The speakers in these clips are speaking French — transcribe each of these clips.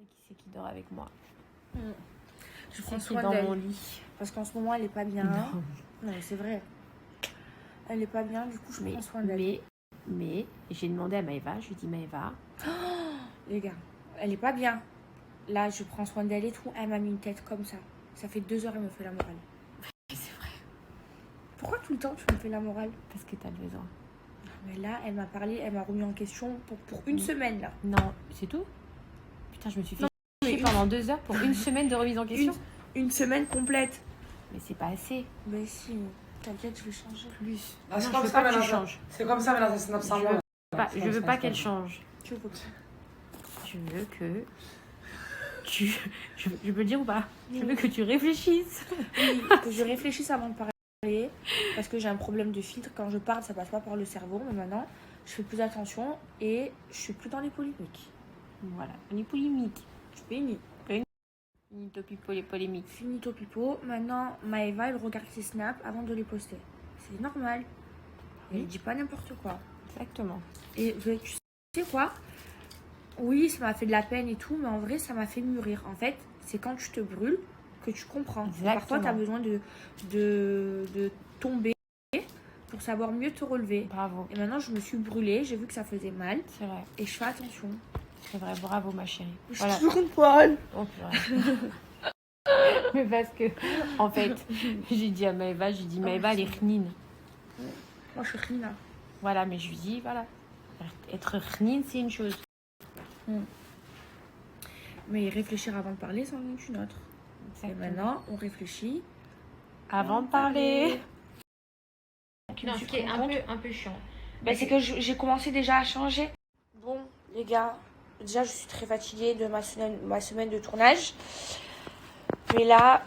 Qui c'est qui dort avec moi? Je prends soin dans d'elle. mon lit. Parce qu'en ce moment, elle est pas bien. Non. Non, mais c'est vrai. Elle est pas bien, du coup, je prends soin d'elle. Mais j'ai demandé à Maëva, je lui ai dit Maëva. Les gars, elle est pas bien. Là, je prends soin d'elle et tout. Elle m'a mis une tête comme ça. Ça fait 2 heures, elle me fait la morale. C'est vrai. Pourquoi tout le temps tu me fais la morale? Parce que t'as besoin. Mais là, elle m'a parlé, elle m'a remis en question pour une semaine, là. Non, c'est tout? Putain, je me suis fait chier pendant 2 heures pour une semaine de remise en question. Une semaine complète. Mais c'est pas assez. Mais si, t'inquiète, je vais changer. Plus. Non, c'est je comme veux ça, pas que tu mais changes. c'est comme ça, mais là, c'est 900 mois. Je veux pas qu'elle change. Tu veux quoi? Je veux que tu... Je peux le dire ou pas? Je veux que tu réfléchisses. Oui, que je réfléchisse avant de parler. Parce que j'ai un problème de filtre. Quand je parle, ça passe pas par le cerveau. Mais maintenant, je fais plus attention et je suis plus dans les polémiques. Voilà, on est polémique. Je bénis. Finito pipo les polémiques. Finito pipo. Maintenant, Maëva, elle regarde ses snaps avant de les poster. C'est normal. Elle dit pas n'importe quoi. Exactement. Et tu sais quoi? Oui, ça m'a fait de la peine et tout, mais en vrai, ça m'a fait mûrir. En fait, c'est quand tu te brûles que tu comprends. Exactement. Parfois, tu as besoin de tomber pour savoir mieux te relever. Bravo. Et maintenant, je me suis brûlée, j'ai vu que ça faisait mal. C'est vrai. Et je fais attention. C'est vrai, bravo ma chérie. Je suis toujours une poêle. Oh, mais parce que, en fait, j'ai dit à Maëva, Maëva, elle est chnine. Moi, je suis Rina. Voilà, mais je lui dis, voilà, être chnine, c'est une chose. Mais réfléchir avant de parler, c'en est une autre. Et maintenant, on réfléchit avant de parler. Non, ce qui est un peu chiant. Bah, c'est que j'ai commencé déjà à changer. Bon, les gars, déjà, je suis très fatiguée de ma semaine de tournage. Mais là,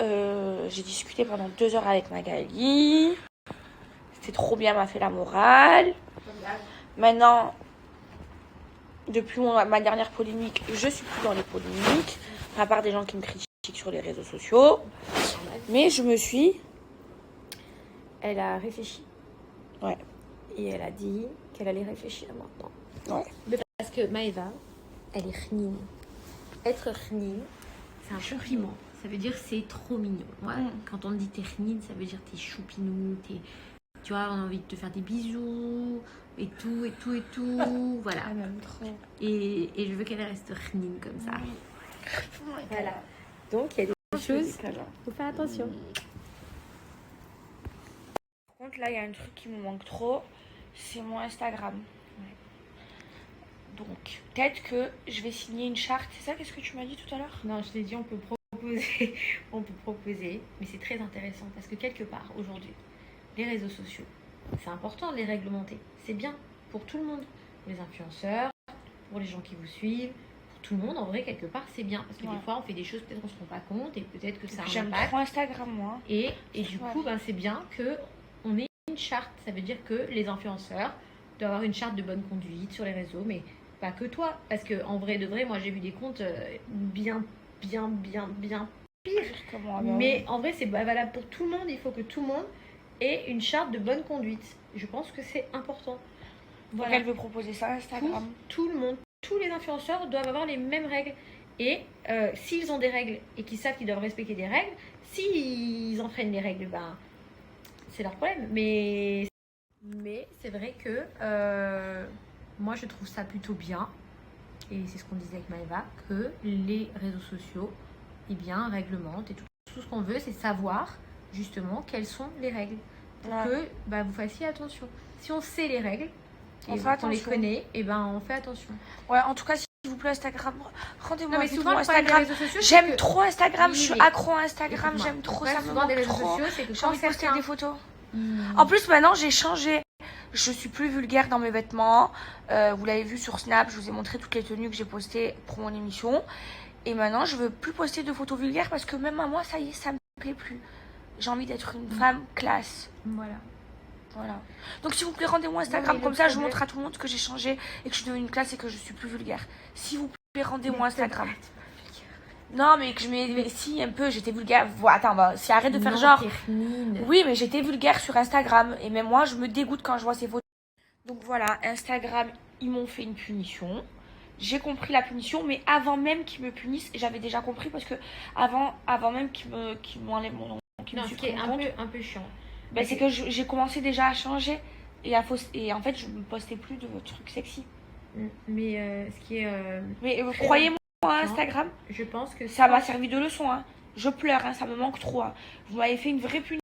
j'ai discuté pendant 2 heures avec Magali. C'était trop bien, elle m'a fait la morale. Maintenant, depuis ma dernière polémique, je suis plus dans les polémiques. À part des gens qui me critiquent sur les réseaux sociaux. Mais je me suis... Elle a réfléchi. Ouais. Et elle a dit qu'elle allait réfléchir maintenant. Ouais. Parce que Maëva, elle est chnine. Être chnine, c'est un compliment. Ça veut dire c'est trop mignon. Ouais. Quand on dit t'es chnine, ça veut dire t'es choupinou, tu vois, on a envie de te faire des bisous, et tout. Voilà. Ah, même trop. Et je veux qu'elle reste chnine comme ça. Voilà. Donc il y a des choses, il faut faire attention. Par contre, là, il y a un truc qui me manque trop, c'est mon Instagram. Donc, peut-être que je vais signer une charte. C'est ça, qu'est-ce que tu m'as dit tout à l'heure? Non, je t'ai dit, on peut proposer, mais c'est très intéressant parce que quelque part, aujourd'hui, les réseaux sociaux, c'est important de les réglementer. C'est bien pour tout le monde, pour les influenceurs, pour les gens qui vous suivent, pour tout le monde. En vrai, quelque part, c'est bien parce que des fois, on fait des choses peut-être qu'on se rend pas compte et peut-être que ça a un J'aime impact. trop Instagram, moi. Et du coup, c'est bien qu'on ait une charte. Ça veut dire que les influenceurs doivent avoir une charte de bonne conduite sur les réseaux, mais pas que toi. Parce que en vrai de vrai, moi j'ai vu des comptes bien pire. Mais en vrai, c'est valable pour tout le monde. Il faut que tout le monde ait une charte de bonne conduite. Je pense que c'est important. Voilà. Donc elle veut proposer ça Instagram. Tout le monde, tous les influenceurs doivent avoir les mêmes règles. Et s'ils ont des règles et qu'ils savent qu'ils doivent respecter des règles, s'ils enfreignent les règles, ben, c'est leur problème. Mais c'est vrai que moi, je trouve ça plutôt bien. Et c'est ce qu'on disait avec Maëva, que les réseaux sociaux, eh bien, réglementent. Et tout ce qu'on veut, c'est savoir justement quelles sont les règles. Pour que vous fassiez attention. Si on sait les règles, et qu'on les connaît, et ben on fait attention. Ouais, en tout cas, s'il vous plaît, Instagram, rendez-moi mais souvent, Instagram. J'aime trop Instagram, je suis accro à Instagram, j'aime trop ça. Souvent, des réseaux sociaux, c'est que j'ai envie de poster des photos. Mmh. En plus, maintenant, j'ai changé. Je suis plus vulgaire dans mes vêtements. Vous l'avez vu sur Snap, je vous ai montré toutes les tenues que j'ai postées pour mon émission. Et maintenant, je veux plus poster de photos vulgaires parce que même à moi, ça y est, ça me plaît plus. J'ai envie d'être une femme classe. Voilà. Donc s'il vous plaît, rendez-moi Instagram, comme ça je montre à tout le monde que j'ai changé et que je suis devenue une classe et que je suis plus vulgaire. S'il vous plaît, rendez-moi Instagram. Non, mais que je mets si un peu, j'étais vulgaire. Attends, si arrête de faire genre. Oui, mais j'étais vulgaire sur Instagram et même moi je me dégoûte quand je vois ces photos. Donc voilà, Instagram, ils m'ont fait une punition. j'ai compris la punition, mais avant même qu'ils me punissent, j'avais déjà compris parce que avant même qu'ils m'enlèvent mon nom, qu'ils Non, me ce qui est suppriment le compte, un peu chiant. ben, c'est que j'ai commencé déjà à changer et en fait je ne postais plus de trucs sexy. Mais ce qui est. Mais très croyez-moi, important, Instagram, je pense que ça m'a servi de leçon. Hein. Je pleure, hein, ça me manque trop. Hein. Vous m'avez fait une vraie punition.